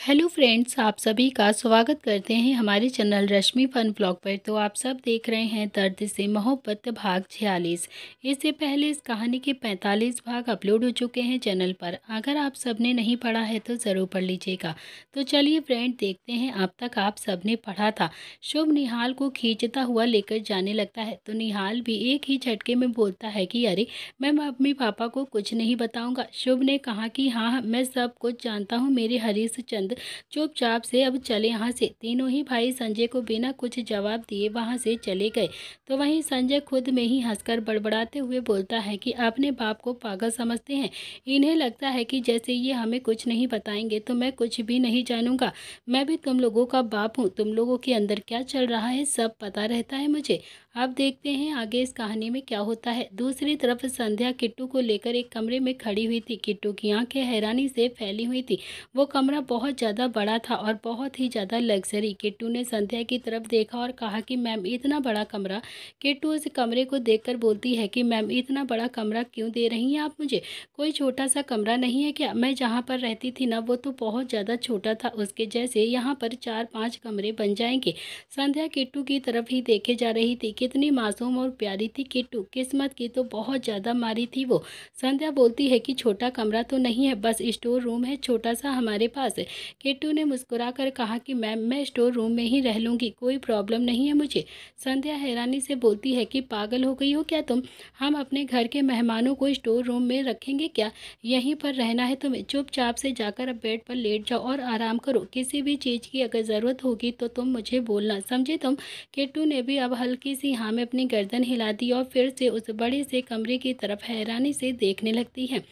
Hello friends, आप सभी का स्वागत करते हैं हमारे चैनल रश्मि फन व्लॉग पर। तो आप सब देख रहे हैं दर्द से मोहब्बत भाग 46। इससे पहले इस कहानी के 45 भाग अपलोड हो चुके हैं चैनल पर। अगर आप सब ने नहीं पढ़ा है तो ज़रूर पढ़ लीजिएगा। तो चलिए फ्रेंड, देखते हैं अब तक आप सब ने पढ़ा था। शुभ निहाल को खींचता हुआ लेकर जाने लगता है तो निहाल भी एक ही झटके में बोलता है कि अरे, मैं मम्मी पापा को कुछ नहीं बताऊँगा। शुभ ने कहा कि हाँ, मैं सब कुछ जानता हूँ मेरे हरीश चंद। चुपचाप से अब चले यहाँ से। तीनों ही भाई संजय को बिना कुछ जवाब दिए वहाँ से चले गए। तो वहीं संजय खुद में ही हंसकर बड़बड़ाते हुए बोलता है कि अपने बाप को पागल समझते हैं। इन्हें लगता है कि जैसे ये हमें कुछ नहीं बताएंगे तो मैं कुछ भी नहीं जानूंगा। मैं भी तुम लोगों का बाप हूँ। तुम लोगों के अंदर क्या चल रहा है सब पता रहता है मुझे। अब देखते हैं आगे इस कहानी में क्या होता है। दूसरी तरफ संध्या किट्टू को लेकर एक कमरे में खड़ी हुई थी। किट्टू की आंखें हैरानी से फैली हुई थी। वो कमरा बहुत ज़्यादा बड़ा था और बहुत ही ज़्यादा लग्जरी। किट्टू ने संध्या की तरफ देखा और कहा कि मैम, इतना बड़ा कमरा। किट्टू उस कमरे को देखकर बोलती है कि मैम, इतना बड़ा कमरा क्यों दे रही हैं आप मुझे? कोई छोटा सा कमरा नहीं है क्या? मैं जहाँ पर रहती थी ना, वो तो बहुत ज़्यादा छोटा था। उसके जैसे यहाँ पर 4-5 कमरे बन जाएंगे। संध्या किट्टू की तरफ ही देखे जा रही थी। कितनी मासूम और प्यारी थी किट्टू। किस्मत की तो बहुत ज़्यादा मारी थी वो। संध्या बोलती है कि छोटा कमरा तो नहीं है, बस स्टोर रूम है छोटा सा हमारे पास। किट्टू ने मुस्कुराकर कहा कि मैम, मैं स्टोर रूम में ही रह लूँगी, कोई प्रॉब्लम नहीं है मुझे। संध्या हैरानी से बोलती है कि पागल हो गई हो क्या तुम? हम अपने घर के मेहमानों को स्टोर रूम में रखेंगे क्या? यहीं पर रहना है तुम्हें? चुपचाप से जाकर अब बेड पर लेट जाओ और आराम करो। किसी भी चीज़ की अगर ज़रूरत होगी तो तुम मुझे बोलना, समझे तुम? किट्टू ने भी अब हल्की सी हाँ में अपनी गर्दन हिला दी और फिर से उस बड़े से कमरे की तरफ हैरानी से देखने लगती है।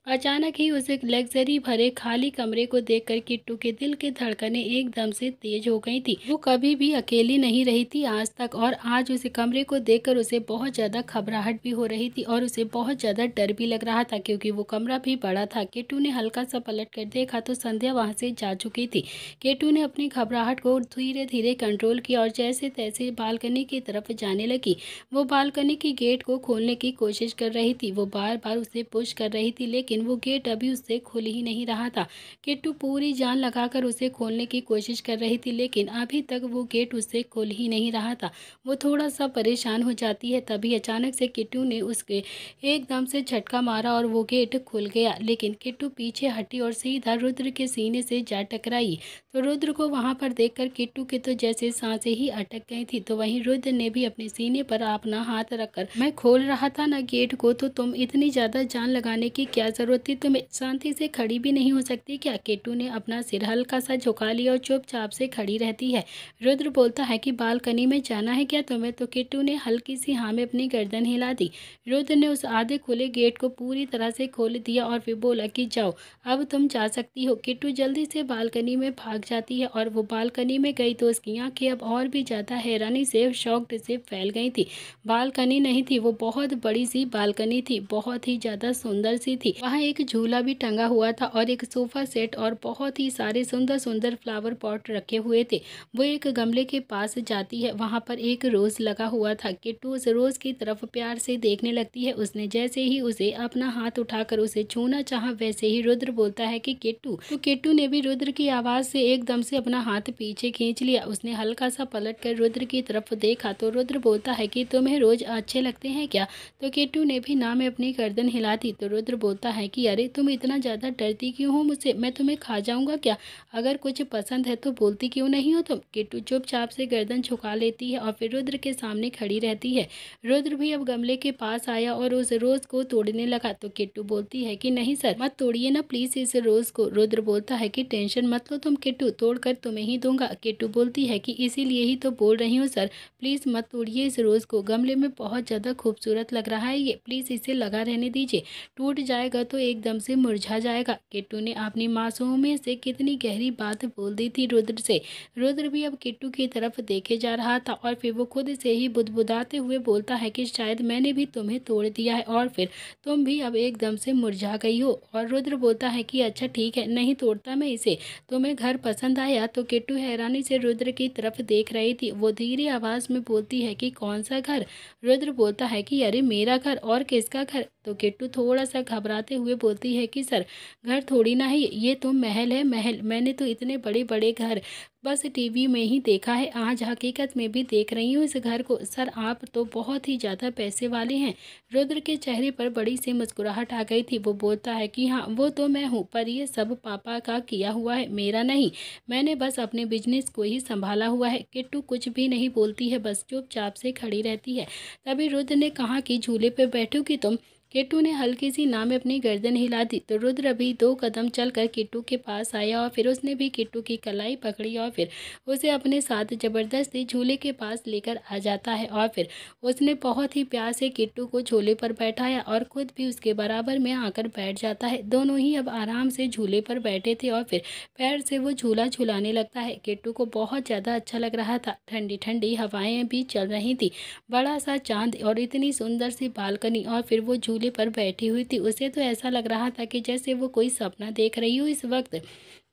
अचानक ही उस लग्जरी भरे खाली कमरे को देखकर किट्टू के दिल की धड़कनें एकदम से तेज हो गई थी। वो कभी भी अकेली नहीं रही थी आज तक, और आज उस कमरे को देखकर उसे बहुत ज़्यादा घबराहट भी हो रही थी और उसे बहुत ज़्यादा डर भी लग रहा था, क्योंकि वो कमरा भी बड़ा था। किट्टू ने हल्का सा पलट कर देखा तो संध्या वहाँ से जा चुकी थी। किट्टू ने अपनी घबराहट को धीरे धीरे कंट्रोल किया और जैसे तैसे बालकनी की तरफ जाने लगी। वो बालकनी की गेट को खोलने की कोशिश कर रही थी। वो बार बार उसे पुश कर रही थी, लेकिन वो गेट अभी उससे खुल ही नहीं रहा था। किट्टू पूरी जान लगाकर उसे खोलने की कोशिश कर रही थी, लेकिन अभी तक वो गेट उससे खुल ही नहीं रहा था। वो थोड़ा सा परेशान हो जाती है। तभी अचानक से किट्टू ने उसके एकदम से झटका मारा और वो गेट खुल गया। लेकिन किट्टू पीछे हटी और सीधा रुद्र के सीने से जा टकराई। तो रुद्र को वहां पर देखकर किट्टू के तो जैसे सांसें ही अटक गई थी। तो वहीं रुद्र ने भी अपने सीने पर अपना हाथ रखकर, मैं खोल रहा था ना गेट को, तो तुम इतनी ज्यादा जान लगाने की क्या जरूरत थी? तुम्हें शांति से खड़ी भी नहीं हो सकती क्या? किट्टू ने अपना सिर हल्का सा झुका लिया और चुपचाप से खड़ी रहती है। रुद्र बोलता है कि बालकनी में जाना है क्या तुम्हें? तो किट्टू ने हल्की सी हाँ में अपनी गर्दन हिला दी। रुद्र ने उस आधे खुले गेट को पूरी तरह से खोल दिया और फिर बोला कि जाओ, अब तुम जा सकती हो। किट्टू जल्दी से बालकनी में भाग जाती है और वो बालकनी में गई तो उसकी आंखें अब और भी ज़्यादा हैरानी से, शॉक्ड से फैल गई थी। बालकनी नहीं थी, वो बहुत बड़ी सी बालकनी थी, बहुत ही ज़्यादा सुंदर सी थी। वहाँ एक झूला भी टंगा हुआ था और एक सोफा सेट और बहुत ही सारे सुंदर सुंदर फ्लावर पॉट रखे हुए थे। वो एक गमले के पास जाती है, वहाँ पर एक रोज़ लगा हुआ था। किट्टू उस रोज़ की तरफ प्यार से देखने लगती है। उसने जैसे ही उसे अपना हाथ उठाकर उसे छूना चाहा, वैसे ही रुद्र बोलता है कि किट्टू। तो किट्टू ने भी रुद्र की आवाज़ से एकदम से अपना हाथ पीछे खींच लिया। उसने हल्का सा पलट कर रुद्र की तरफ देखा तो रुद्र बोलता है कि तुम्हें रोज़ अच्छे लगते हैं क्या? तो किट्टू ने भी ना में अपनी गर्दन हिला दी। तो रुद्र बोलता है कि अरे, तुम इतना ज़्यादा डरती क्यों हो मुझसे? मैं तुम्हें खा जाऊंगा क्या? अगर कुछ पसंद है तो बोलती क्यों नहीं हो तुम? किट्टू चुपचाप से गर्दन झुका लेती है और फिर रुद्र के सामने खड़ी रहती है। रुद्र भी अब गमले के पास आया और उस रोज़ को तोड़ने लगा। तो किट्टू बोलती है कि नहीं सर, मत तोड़िए ना प्लीज़ इस रोज़ को। रुद्र बोलता है कि टेंशन मत लो तुम किट्टू, तोड़कर तुम्हें ही दूंगा। किट्टू बोलती है कि इसीलिए ही तो बोल रही हूँ सर, प्लीज़ मत तोड़िए इस रोज़ को, गमले में बहुत ज़्यादा खूबसूरत लग रहा है ये, प्लीज़ इसे लगा रहने दीजिए, टूट जाएगा तो एकदम से मुरझा जाएगा। किट्टू ने अपनी मासूमियत से कितनी गहरी बात बोल दी थी रुद्र से। रुद्र भी अब किट्टू की तरफ देखे जा रहा था और फिर वो खुद से ही बुदबुदाते हुए बोलता है कि शायद मैंने भी तुम्हें तोड़ दिया है और फिर तुम भी अब एकदम से मुरझा गई हो। और रुद्र बोलता है कि अच्छा ठीक है, नहीं तोड़ता मैं इसे, तुम्हें घर पसंद आया? तो किट्टू हैरानी से रुद्र की तरफ देख रही थी। वो धीरे आवाज़ में बोलती है कि कौन सा घर? रुद्र बोलता है कि अरे मेरा घर, और किसका घर? तो किट्टू थोड़ा सा घबराते मुस्कुराते हुए बोलती है कि सर, घर थोड़ी ना है, ये तो महल है, महल। मैंने तो इतने बड़े बड़े घर बस टीवी में ही देखा है, आज हकीकत में भी देख रही हूँ इस घर को। सर, आप तो बहुत ही ज़्यादा पैसे वाले हैं। रुद्र के चेहरे पर बड़ी सी मुस्कुराहट आ गई थी। वो बोलता है कि हाँ, वो तो मैं हूँ, पर ये सब पापा का किया हुआ है, मेरा नहीं। मैंने बस अपने बिजनेस को ही संभाला हुआ है। किट्टू कुछ भी नहीं बोलती है, बस चुपचाप से खड़ी रहती है। तभी रुद्र ने कहा कि झूले पर बैठोगी तुम? किट्टू ने हल्की सी ना में अपनी गर्दन हिला दी तो रुद्र भी 2 कदम चलकर किट्टू के पास आया और फिर उसने भी किट्टू की कलाई पकड़ी और फिर उसे अपने साथ जबरदस्ती झूले के पास लेकर आ जाता है और फिर उसने बहुत ही प्यार से किट्टू को झूले पर बैठाया और खुद भी उसके बराबर में आकर बैठ जाता है। दोनों ही अब आराम से झूले पर बैठे थे और फिर पैर से वो झूला झुलाने लगता है। किट्टू को बहुत ज़्यादा अच्छा लग रहा था। ठंडी ठंडी हवाएं भी चल रही थी, बड़ा सा चांद और इतनी सुंदर सी बालकनी और फिर वो झूले पर बैठी हुई थी। उसे तो ऐसा लग रहा था कि जैसे वो कोई सपना देख रही हो इस वक्त।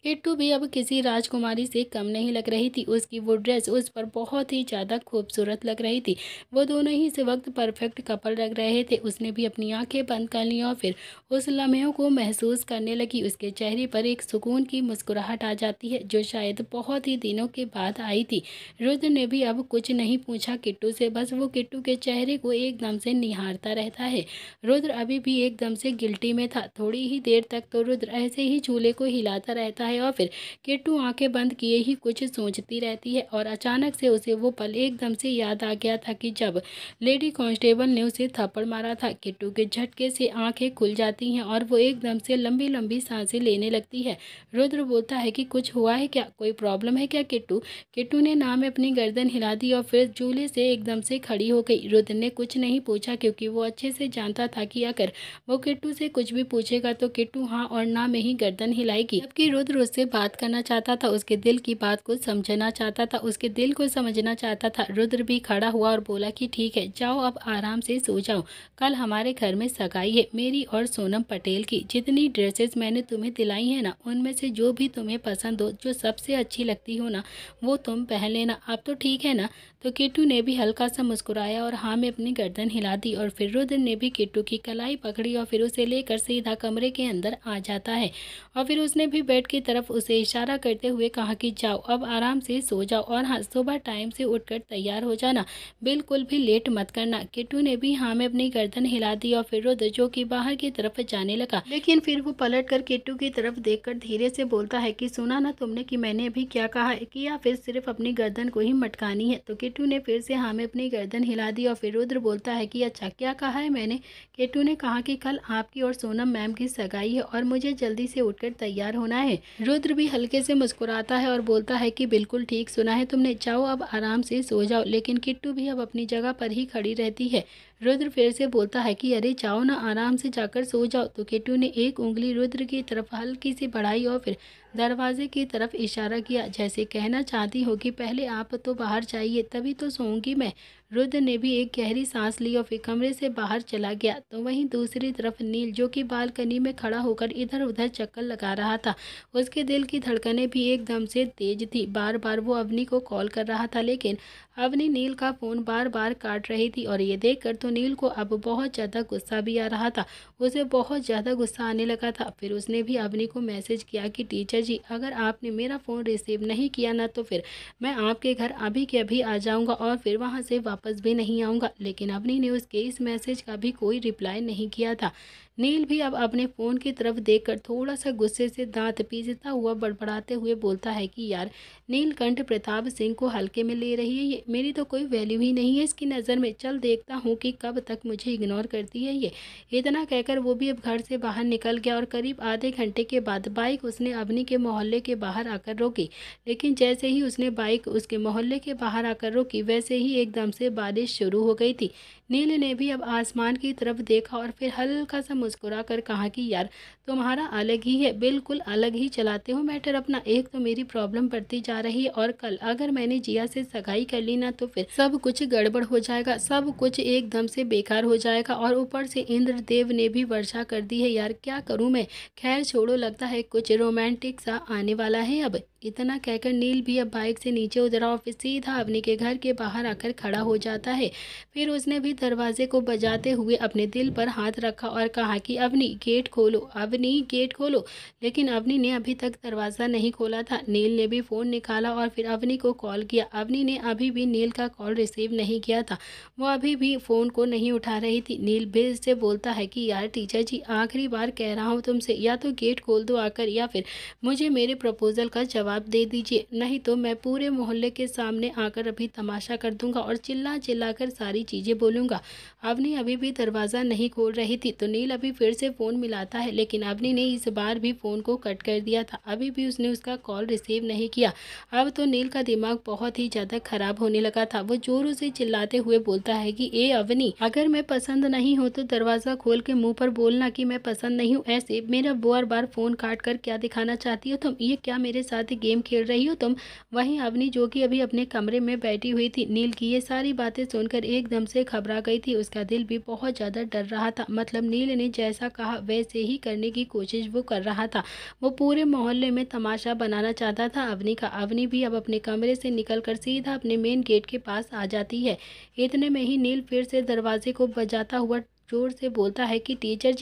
किट्टू भी अब किसी राजकुमारी से कम नहीं लग रही थी। उसकी वो ड्रेस उस पर बहुत ही ज़्यादा खूबसूरत लग रही थी। वो दोनों ही इस वक्त परफेक्ट कपल लग रहे थे। उसने भी अपनी आंखें बंद कर ली और फिर उस लम्हों को महसूस करने लगी। उसके चेहरे पर एक सुकून की मुस्कुराहट आ जाती है जो शायद बहुत ही दिनों के बाद आई थी। रुद्र ने भी अब कुछ नहीं पूछा किट्टू से, बस वो किट्टू के चेहरे को एकदम से निहारता रहता है। रुद्र अभी भी एकदम से गिल्टी में था। थोड़ी ही देर तक तो रुद्र ऐसे ही झूले को हिलाता रहता है और फिर किट्टू आंखें बंद किए ही कुछ सोचती रहती है और अचानक से उसे वो पल एकदम से याद आ गया था कि जब लेडी कांस्टेबल ने उसे थप्पड़ मारा था। किट्टू के झटके से आंखें खुल जाती हैं और वो एकदम से लंबी लंबी सांसें लेने लगती है। रुद्र बोलता है कि कुछ हुआ है क्या, कोई प्रॉब्लम है क्या किट्टू? किट्टू ने ना में अपनी गर्दन हिला दी और फिर झूले से एकदम से खड़ी हो गई। रुद्र ने कुछ नहीं पूछा क्योंकि वो अच्छे से जानता था कि अगर वो किट्टू से कुछ भी पूछेगा तो किट्टू हाँ और ना में ही गर्दन हिलाएगी। जबकि रुद्र उससे बात करना चाहता था, उसके दिल की बात को समझना चाहता था, उसके दिल को समझना चाहता था। रुद्र भी खड़ा हुआ और बोला कि ठीक है, जाओ अब आराम से सो जाओ। कल हमारे घर में सगाई है मेरी और सोनम पटेल की। जितनी ड्रेसेस मैंने तुम्हें दिलाई है ना, उनमें से जो भी तुम्हें पसंद हो, जो सबसे अच्छी लगती हो ना, वो तुम पहन लेना। अब तो ठीक है ना? तो किट्टू ने भी हल्का सा मुस्कुराया और हाँ में अपनी गर्दन हिला दी और फिर रुद्र ने भी किट्टू की कलाई पकड़ी और फिर उसे लेकर सीधा कमरे के अंदर आ जाता है और फिर उसने भी बेड की तरफ उसे इशारा करते हुए कहा कि जाओ अब आराम से सो जाओ और हाँ, सुबह टाइम से उठकर तैयार हो जाना, बिल्कुल भी लेट मत करना। किट्टू ने भी हाँ में अपनी गर्दन हिला दी और फिर रुद्र जो कि बाहर की तरफ जाने लगा, लेकिन फिर वो पलट कर किट्टू की तरफ देखकर धीरे से बोलता है कि सुना ना तुमने कि मैंने अभी क्या कहा है, कि या फिर सिर्फ अपनी गर्दन को ही मटकानी है? तो किट्टू ने फिर से हाँ में अपनी गर्दन हिला दी और फिर रुद्र बोलता है कि अच्छा क्या कहा है मैंने? किट्टू ने कहा कि कल आपकी और सोनम मैम की सगाई है और मुझे जल्दी से उठकर तैयार होना है। रुद्र भी हल्के से मुस्कुराता है और बोलता है कि बिल्कुल ठीक सुना है तुमने, जाओ अब आराम से सो जाओ। लेकिन किट्टू भी अब अपनी जगह पर ही खड़ी रहती है। रुद्र फिर से बोलता है कि अरे जाओ ना, आराम से जाकर सो जाओ। तो किट्टू ने एक उंगली रुद्र की तरफ हल्की सी बढ़ाई और फिर दरवाजे की तरफ इशारा किया, जैसे कहना चाहती हो कि पहले आप तो बाहर जाइए तभी तो सोऊंगी मैं। रुद्र ने भी एक गहरी सांस ली और फिर कमरे से बाहर चला गया। तो वहीं दूसरी तरफ नील जो कि बालकनी में खड़ा होकर इधर उधर चक्कर लगा रहा था, उसके दिल की धड़कनें भी एकदम से तेज थी। बार बार वो अवनी को कॉल कर रहा था लेकिन अवनी नील का फ़ोन बार बार काट रही थी और ये देखकर तो नील को अब बहुत ज़्यादा गुस्सा भी आ रहा था। उसे बहुत ज़्यादा गुस्सा आने लगा था। फिर उसने भी अवनी को मैसेज किया कि टीचर जी, अगर आपने मेरा फ़ोन रिसीव नहीं किया ना तो फिर मैं आपके घर अभी के अभी आ जाऊंगा और फिर वहां से वापस भी नहीं आऊँगा। लेकिन अवनी ने उसके इस मैसेज का भी कोई रिप्लाई नहीं किया था। नील भी अब अपने फ़ोन की तरफ देखकर थोड़ा सा गुस्से से दांत पीसता हुआ बड़बड़ाते हुए बोलता है कि यार, नीलकंठ प्रताप सिंह को हल्के में ले रही है ये, मेरी तो कोई वैल्यू ही नहीं है इसकी नज़र में। चल देखता हूँ कि कब तक मुझे इग्नोर करती है ये। इतना कहकर वो भी अब घर से बाहर निकल गया और करीब आधे घंटे के बाद बाइक उसने अवनी के मोहल्ले के बाहर आकर रोकी। लेकिन जैसे ही उसने बाइक उसके मोहल्ले के बाहर आकर रोकी वैसे ही एकदम से बारिश शुरू हो गई थी। नील ने भी अब आसमान की तरफ देखा और फिर हल्का सा मुस्कुरा कर कहा कि यार, तुम्हारा अलग ही है, बिल्कुल अलग ही चलाते हो मैटर अपना। एक तो मेरी प्रॉब्लम बढ़ती जा रही है और कल अगर मैंने जिया से सगाई कर ली ना तो फिर सब कुछ गड़बड़ हो जाएगा, सब कुछ एकदम से बेकार हो जाएगा और ऊपर से इंद्रदेव ने भी वर्षा कर दी है। यार क्या करूँ मैं? खैर छोड़ो, लगता है कुछ रोमांटिक सा आने वाला है अब। इतना कहकर नील भी अब बाइक से नीचे उतरा और फिर सीधा अवनी के घर के बाहर आकर खड़ा हो जाता है। फिर उसने भी दरवाजे को बजाते हुए अपने दिल पर हाथ रखा और कहा कि अवनी गेट खोलो, अवनी गेट खोलो। लेकिन अवनी ने अभी तक दरवाज़ा नहीं खोला था। नील ने भी फ़ोन निकाला और फिर अवनी को कॉल किया। अवनी ने अभी भी नील का कॉल रिसीव नहीं किया था, वो अभी भी फ़ोन को नहीं उठा रही थी। नील बेस से बोलता है कि यार टीचर जी, आखिरी बार कह रहा हूँ तुमसे, या तो गेट खोल दो आकर या फिर मुझे मेरे प्रपोज़ल का जवाब दे दीजिए, नहीं तो मैं पूरे मोहल्ले के सामने आकर अभी तमाशा कर दूंगा और चिल्ला चिल्ला कर सारी चीज़ें बोलूँगा। अवनी अभी भी दरवाज़ा नहीं खोल रही थी तो नील अभी फिर से फ़ोन मिलाता है, लेकिन अवनी ने इस बार भी फ़ोन को कट कर दिया था। अभी भी उसने उसका कॉल रिसीव नहीं किया। अब तो नील का दिमाग बहुत ही ज़्यादा ख़राब होने लगा था। वो ज़ोरों से चिल्लाते हुए बोलता है कि ए अवनी, अगर मैं पसंद नहीं हूँ तो दरवाज़ा खोल के मुँह पर बोलना कि मैं पसंद नहीं हूँ। ऐसे मेरा बार बार फ़ोन काट कर क्या दिखाना चाहती हो तुम? ये क्या मेरे साथ गेम खेल रही हो तुम? वहीं अवनी, जो कि अभी अपने कमरे में बैठी हुई थी, नील की ये सारी बातें सुनकर एकदम से घबरा गई थी। उसका दिल भी बहुत ज़्यादा डर रहा था। मतलब नील ने जैसा कहा वैसे ही करने की कोशिश वो कर रहा था। वो पूरे मोहल्ले में तमाशा बनाना चाहता था अवनी का। अवनी भी अब अपने कमरे से निकलकर सीधा अपने मेन गेट के पास आ जाती है। इतने में ही नील फिर से दरवाजे को बजाता हुआ जोर से बोलता है कि टीचर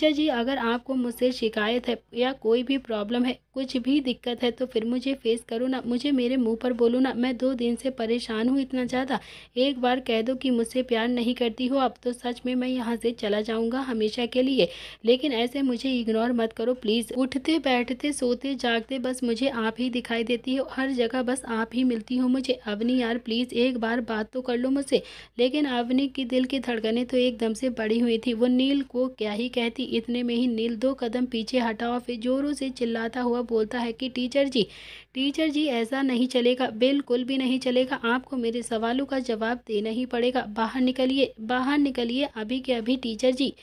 जी, अगर आपको मुझसे शिकायत है या कोई भी प्रॉब्लम है, कुछ भी दिक्कत है तो फिर मुझे फेस करो ना, मुझे मेरे मुंह पर बोलो ना। मैं 2 दिन से परेशान हूँ इतना ज़्यादा। एक बार कह दो कि मुझसे प्यार नहीं करती हो अब तो सच में मैं यहाँ से चला जाऊँगा हमेशा के लिए। लेकिन ऐसे मुझे इग्नोर मत करो प्लीज़। उठते बैठते सोते जागते बस मुझे आप ही दिखाई देती हो, हर जगह बस आप ही मिलती हो मुझे। अवनी यार प्लीज़ एक बार बात तो कर लो मुझसे। लेकिन अवनी की दिल की धड़कनें तो एकदम से बढ़ी हुई थी। वो नील को क्या ही कहती। इतने में ही नील 2 कदम पीछे हटा और फिर जोरों से चिल्लाता हुआ बोलता है कि टीचर जी ऐसा नहीं चलेगा, बिल्कुल भी नहीं चलेगा। आपको मेरे सवालों का जवाब देना ही पड़ेगा। बाहर निकलिए अभी के अभी टीचर जी।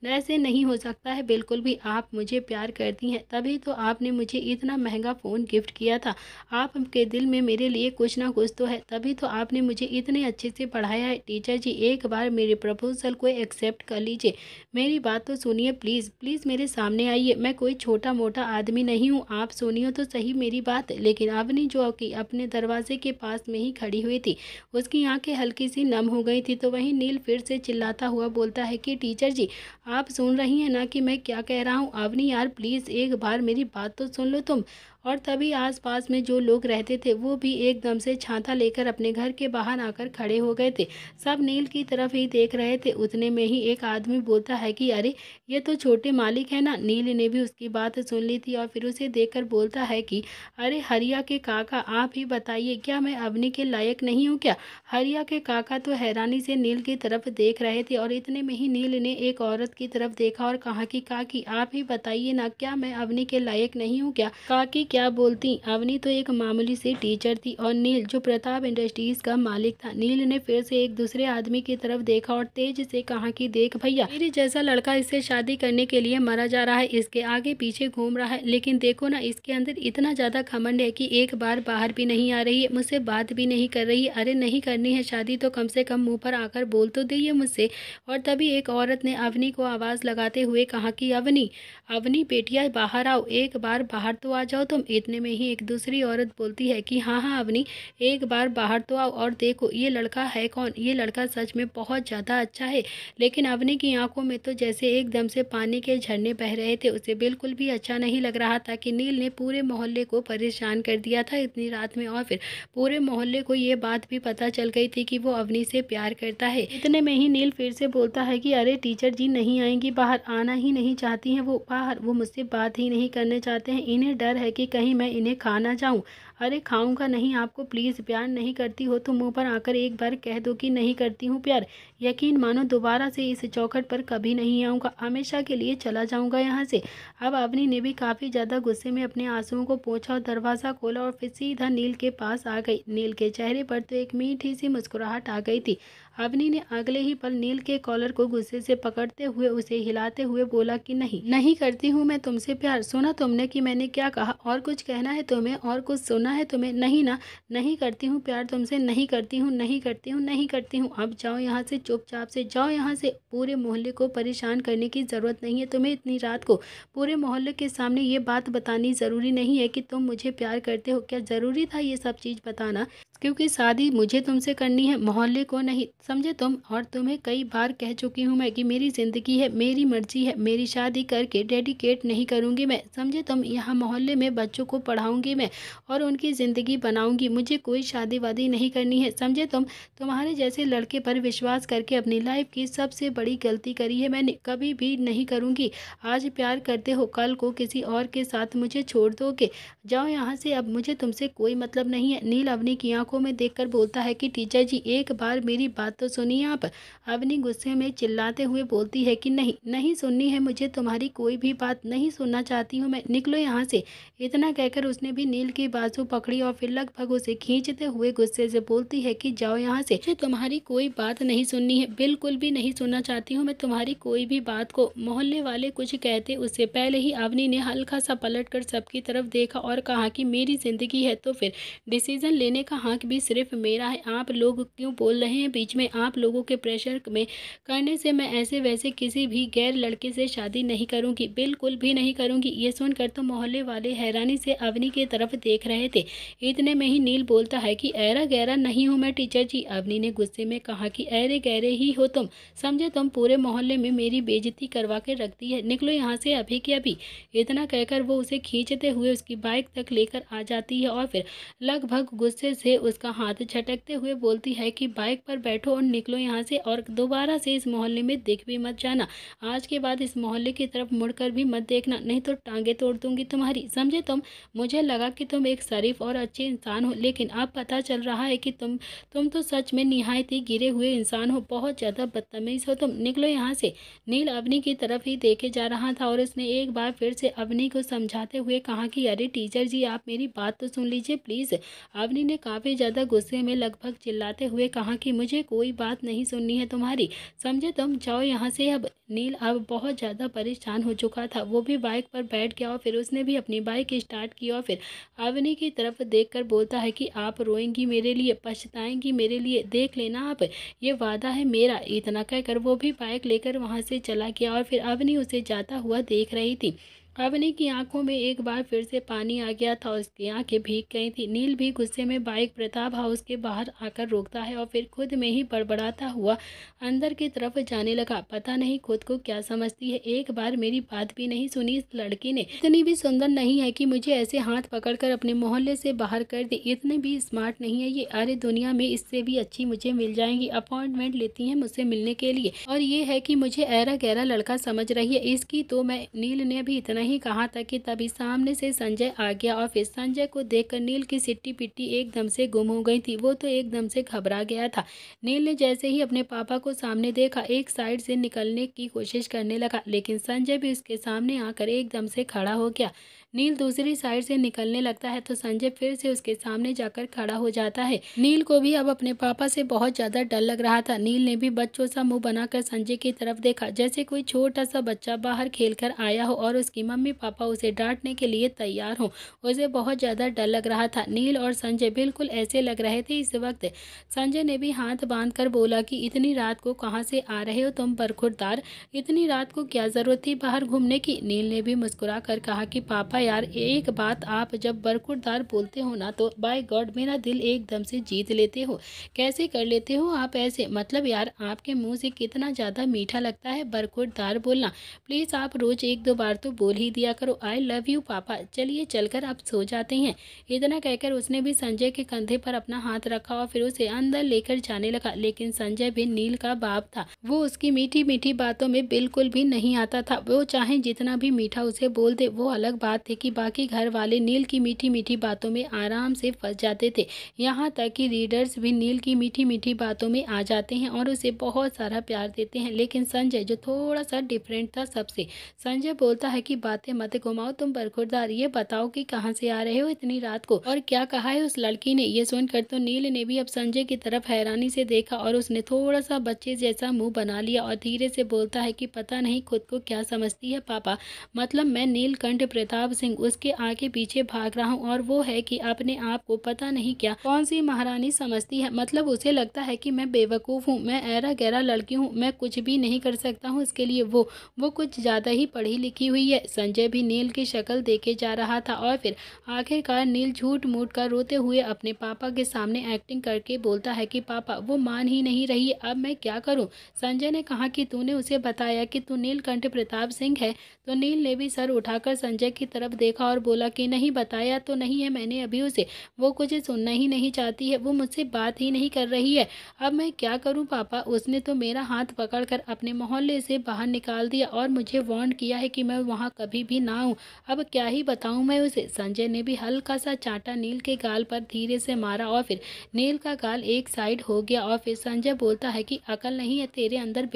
ऐसे नहीं हो सकता है बिल्कुल भी। आप मुझे प्यार करती हैं, तभी तो आपने मुझे इतना महंगा फ़ोन गिफ्ट किया था। आपके दिल में मेरे लिए कुछ ना कुछ तो है, तभी तो आपने मुझे इतने अच्छे से पढ़ाया है। टीचर जी एक बार मेरे प्रपोजल को एक्सेप्ट कर लीजिए। मेरी बात तो सुनिए प्लीज़, प्लीज़ मेरे सामने आइए। मैं कोई छोटा मोटा आदमी नहीं हूँ, आप सुनिए तो सही मेरी बात। लेकिन अवनी, जो कि अपने दरवाजे के पास में ही खड़ी हुई थी, उसकी आंखें हल्की सी नम हो गई थी। तो वहीं नील फिर से चिल्लाता हुआ बोलता है कि टीचर जी, आप सुन रही हैं ना कि मैं क्या कह रहा हूँ? अवनी यार प्लीज़ एक बार मेरी बात तो सुन लो तुम। और तभी आसपास में जो लोग रहते थे वो भी एकदम से छाता लेकर अपने घर के बाहर आकर खड़े हो गए थे। सब नील की तरफ ही देख रहे थे। उतने में ही एक आदमी बोलता है कि अरे, ये तो छोटे मालिक है ना। नील ने भी उसकी बात सुन ली थी और फिर उसे देखकर बोलता है कि अरे हरिया के काका, आप ही बताइए, क्या मैं अवनी के लायक नहीं हूँ क्या? हरिया के काका तो हैरानी से नील की तरफ देख रहे थे और इतने में ही नील ने एक औरत की तरफ देखा और कहा कि काकी, आप ही बताइए ना, क्या मैं अवनी के लायक नहीं हूँ क्या? काकी क्या बोलती? अवनी तो एक मामूली सी टीचर थी और नील जो प्रताप इंडस्ट्रीज का मालिक था। नील ने फिर से एक दूसरे आदमी की तरफ देखा और तेज से कहा कि देख भैया, मेरे जैसा लड़का इससे शादी करने के लिए मरा जा रहा है, इसके आगे पीछे घूम रहा है, लेकिन देखो ना इसके अंदर इतना ज़्यादा घमंड है कि एक बार बाहर भी नहीं आ रही है, मुझसे बात भी नहीं कर रही है। अरे नहीं करनी है शादी तो कम से कम मुँह पर आकर बोल तो दीजिए मुझसे। और तभी एक औरत ने अवनी को आवाज़ लगाते हुए कहा कि अवनी, अवनी बेटिया बाहर आओ, एक बार बाहर तो आ जाओ तुम। इतने में ही एक दूसरी औरत बोलती है कि हाँ हाँ अवनी, एक बार बाहर तो आओ और देखो ये लड़का है कौन। ये लड़का सच में बहुत ज़्यादा अच्छा है। लेकिन अवनी की आंखों में तो जैसे एकदम से पानी के झरने बह रहे थे। उसे बिल्कुल भी अच्छा नहीं लग रहा था कि नील ने पूरे मोहल्ले को परेशान कर दिया था इतनी रात में, और फिर पूरे मोहल्ले को ये बात भी पता चल गई थी कि वो अवनी से प्यार करता है। इतने में ही नील फिर से बोलता है कि अरे टीचर जी नहीं आएंगी बाहर, आना ही नहीं चाहती हैं वो बाहर, वो मुझसे बात ही नहीं करने चाहते हैं। इन्हें डर है कि कहीं मैं इन्हें खा ना जाऊं। अरे खाऊंगा नहीं आपको, प्लीज़ प्यार नहीं करती हो तो मुंह पर आकर एक बार कह दो कि नहीं करती हूँ प्यार। यकीन मानो दोबारा से इस चौखट पर कभी नहीं आऊँगा, हमेशा के लिए चला जाऊँगा यहाँ से। अब अवनी ने भी काफ़ी ज़्यादा गुस्से में अपने आंसुओं को पोंछा और दरवाज़ा खोला और फिर सीधा नील के पास आ गई। नील के चेहरे पर तो एक मीठी सी मुस्कुराहट आ गई थी। अवनी ने अगले ही पल नील के कॉलर को गुस्से से पकड़ते हुए उसे हिलाते हुए बोला कि नहीं नहीं करती हूँ मैं तुमसे प्यार। सुना तुमने कि मैंने क्या कहा? और कुछ कहना है तुम्हें? और कुछ सुनना है तुम्हें? नहीं ना, नहीं करती हूँ प्यार तुमसे, नहीं करती हूँ, नहीं करती हूँ, नहीं करती हूँ। अब जाओ यहाँ से, चुपचाप से जाओ यहाँ से। पूरे मोहल्ले को परेशान करने की ज़रूरत नहीं है तुम्हें। इतनी रात को पूरे मोहल्ले के सामने ये बात बतानी ज़रूरी नहीं है कि तुम मुझे प्यार करते हो। क्या ज़रूरी था ये सब चीज़ बताना? क्योंकि शादी मुझे तुमसे करनी है, मोहल्ले को नहीं, समझे तुम? और तुम्हें कई बार कह चुकी हूँ मैं कि मेरी ज़िंदगी है, मेरी मर्जी है, मेरी शादी करके डेडिकेट नहीं करूँगी मैं, समझे तुम? यहाँ मोहल्ले में बच्चों को पढ़ाऊँगी मैं और उनकी ज़िंदगी बनाऊँगी। मुझे कोई शादी वादी नहीं करनी है, समझे तुम? तुम्हारे जैसे लड़के पर विश्वास करके अपनी लाइफ की सबसे बड़ी गलती करी है मैंने, कभी भी नहीं करूँगी। आज प्यार करते हो, कल को किसी और के साथ मुझे छोड़ दोगे। जाओ यहाँ से, अब मुझे तुमसे कोई मतलब नहीं है। नील अवनी की आंखों में देखकर बोलता है कि टीचर जी एक बार मेरी बात तो सुनिए आप। अवनी गुस्से में चिल्लाते हुए बोलती है कि नहीं नहीं सुननी है मुझे तुम्हारी कोई भी बात, नहीं सुनना चाहती हूँ मैं, निकलो यहाँ से। इतना कहकर उसने भी नील की बाजू पकड़ी और फिर लगभग उसे खींचते हुए गुस्से से बोलती है कि जाओ यहाँ से, मुझे तुम्हारी कोई बात नहीं सुननी है, बिल्कुल भी नहीं सुनना चाहती हूँ मैं तुम्हारी कोई भी बात को। मोहल्ले वाले कुछ कहते उससे पहले ही अवनी ने हल्का सा पलट कर सबकी तरफ देखा और कहा कि मेरी जिंदगी है तो फिर डिसीजन लेने का हक भी सिर्फ मेरा है। आप लोग क्यों बोल रहे हैं बीच में? आप लोगों के प्रेशर में करने से मैं ऐसे वैसे किसी भी गैर लड़के से शादी नहीं करूंगी, बिल्कुल भी नहीं करूंगी। ये सुनकर तो मोहल्ले वाले हैरानी से अवनी की तरफ देख रहे थे। इतने में ही नील बोलता है कि ऐरा गैरा नहीं हूँ मैं टीचर जी। अवनी ने गुस्से में कहा कि ऐरे गहरे ही हो तुम, समझे तुम? पूरे मोहल्ले में मेरी बेइज्जती करवा के रखती है, निकलो यहाँ से अभी के अभी। इतना कहकर वो उसे खींचते हुए उसकी बाइक तक लेकर आ जाती है और फिर लगभग गुस्से से उसका हाथ झटकते हुए बोलती है कि बाइक पर बैठो और निकलो यहाँ से और दोबारा से इस मोहल्ले में दिख भी मत जाना। आज के बाद इस मोहल्ले की तरफ मुड़कर भी मत देखना, नहीं तो टांगे तोड़ दूंगी तुम्हारी, समझे तुम? मुझे लगा कि तुम एक शरीफ और अच्छे इंसान हो, लेकिन अब पता चल रहा है कि तुम तो सच में निहायत ही गिरे हुए इंसान हो, बहुत ज़्यादा बदतमीज हो तुम, निकलो यहाँ से। नील अवनी की तरफ ही देखे जा रहा था और उसने एक बार फिर से अवनी को समझाते हुए कहा कि अरे टीचर जी आप मेरी बात तो सुन लीजिए प्लीज़। अवनी ने काफ़ी ज़्यादा गुस्से में लगभग चिल्लाते हुए कहा कि मुझे कोई बात नहीं सुननी है तुम्हारी, समझे तुम? जाओ यहाँ से अब। नील अब बहुत ज़्यादा परेशान हो चुका था, वो भी बाइक पर बैठ गया और फिर उसने भी अपनी बाइक स्टार्ट की और फिर अवनी की तरफ देखकर बोलता है कि आप रोएंगी मेरे लिए, पछताएंगी मेरे लिए, देख लेना आप, ये वादा है मेरा। इतना कहकर वो भी बाइक लेकर वहाँ से चला गया और फिर अवनी उसे जाता हुआ देख रही थी। अवनी की आंखों में एक बार फिर से पानी आ गया था, उसकी आंखें भीग गई थी। नील भी गुस्से में बाइक प्रताप हाउस के बाहर आकर रोकता है और फिर खुद में ही बड़बड़ाता हुआ अंदर की तरफ जाने लगा। पता नहीं खुद को क्या समझती है, एक बार मेरी बात भी नहीं सुनी इस लड़की ने। इतनी भी सुंदर नहीं है कि मुझे ऐसे हाथ पकड़कर अपने मोहल्ले से बाहर कर दे, इतनी भी स्मार्ट नहीं है ये। अरे दुनिया में इससे भी अच्छी मुझे मिल जाएंगी, अपॉइंटमेंट लेती है मुझसे मिलने के लिए, और ये है कि मुझे ऐरा गहरा लड़का समझ रही है इसकी तो मैं। नील ने भी इतना ही कहा था कि तभी सामने से संजय आ गया और फिर संजय को देखकर नील की सिट्टी पिट्टी एकदम से गुम हो गई थी, वो तो एकदम से घबरा गया था। नील ने जैसे ही अपने पापा को सामने देखा एक साइड से निकलने की कोशिश करने लगा, लेकिन संजय भी उसके सामने आकर एकदम से खड़ा हो गया। नील दूसरी साइड से निकलने लगता है तो संजय फिर से उसके सामने जाकर खड़ा हो जाता है। नील को भी अब अपने पापा से बहुत ज्यादा डर लग रहा था। नील ने भी बच्चों सा मुंह बनाकर संजय की तरफ देखा, जैसे कोई छोटा सा बच्चा बाहर खेलकर आया हो और उसकी मम्मी पापा उसे डांटने के लिए तैयार हो। उसे बहुत ज्यादा डर लग रहा था। नील और संजय बिल्कुल ऐसे लग रहे थे इस वक्त। संजय ने भी हाथ बांधकर बोला कि इतनी रात को कहाँ से आ रहे हो तुम बरखुरदार, इतनी रात को क्या जरूरत थी बाहर घूमने की? नील ने भी मुस्कुरा कर कहा कि पापा यार एक बात, आप जब बरखुरदार बोलते हो ना तो बाय गॉड मेरा दिल एकदम से जीत लेते हो। कैसे कर लेते हो आप ऐसे? मतलब यार आपके मुंह से कितना ज़्यादा मीठा लगता है बरखुरदार बोलना। प्लीज़ आप रोज़ एक दो बार तो बोल ही दिया करो। आई लव यू पापा, चलिए चलकर आप सो जाते हैं। इतना कहकर उसने भी संजय के कंधे पर अपना हाथ रखा और फिर उसे अंदर लेकर जाने लगा। लेकिन संजय भी नील का बाप था, वो उसकी मीठी मीठी बातों में बिल्कुल भी नहीं आता था। वो चाहे जितना भी मीठा उसे बोल दे वो अलग बात थी, थे कि बाकी घर वाले नील की मीठी मीठी बातों में आराम से फंस जाते थे। यहाँ तक कि रीडर्स भी नील की मीठी मीठी बातों में आ जाते हैं और उसे बहुत सारा प्यार देते हैं। लेकिन संजय जो थोड़ा सा डिफरेंट था सबसे। संजय बोलता है कि बातें मत घुमाओ तुम बरखुरदार, ये बताओ कि कहाँ से आ रहे हो इतनी रात को और क्या कहा है उस लड़की ने। ये सुनकर तो नील ने भी अब संजय की तरफ हैरानी से देखा और उसने थोड़ा सा बच्चे जैसा मुंह बना लिया और धीरे से बोलता है कि पता नहीं खुद को क्या समझती है पापा, मतलब मैं नीलकंठ प्रताप सिंह उसके आगे पीछे भाग रहा हूँ और वो है कि अपने आप को पता नहीं क्या कौन सी महारानी समझती है। मतलब उसे लगता है कि मैं बेवकूफ़ हूँ, मैं ऐरा गैरा लड़की हूँ, मैं कुछ भी नहीं कर सकता हूँ इसके लिए वो कुछ ज़्यादा ही पढ़ी लिखी हुई है। संजय भी नील की शक्ल देखे जा रहा था और फिर आखिरकार नील झूठ मूठ कर रोते हुए अपने पापा के सामने एक्टिंग करके बोलता है कि पापा वो मान ही नहीं रही है, अब मैं क्या करूं। संजय ने कहा कि तूने उसे बताया कि तू नीलकंठ प्रताप सिंह है। तो नील ने भी सर उठाकर संजय की तरफ देखा और बोला कि नहीं, बताया तो नहीं है मैंने अभी उसे, वो कुछ सुनना ही नहीं चाहती है, वो मुझसे बात ही नहीं कर रही है। अब मैं क्या करूं पापा, उसने तो मेरा हाथ पकड़कर अपने मोहल्ले से बाहर निकाल दिया और मुझे वार्न किया है कि मैं वहां कभी भी ना आऊं। अब क्या ही बताऊं मैं उसे। संजय ने भी हल्का सा चांटा नील के गाल पर धीरे से मारा और फिर नील का गाल एक साइड हो गया और फिर संजय बोलता है कि अकल नहीं है तेरे अंदर,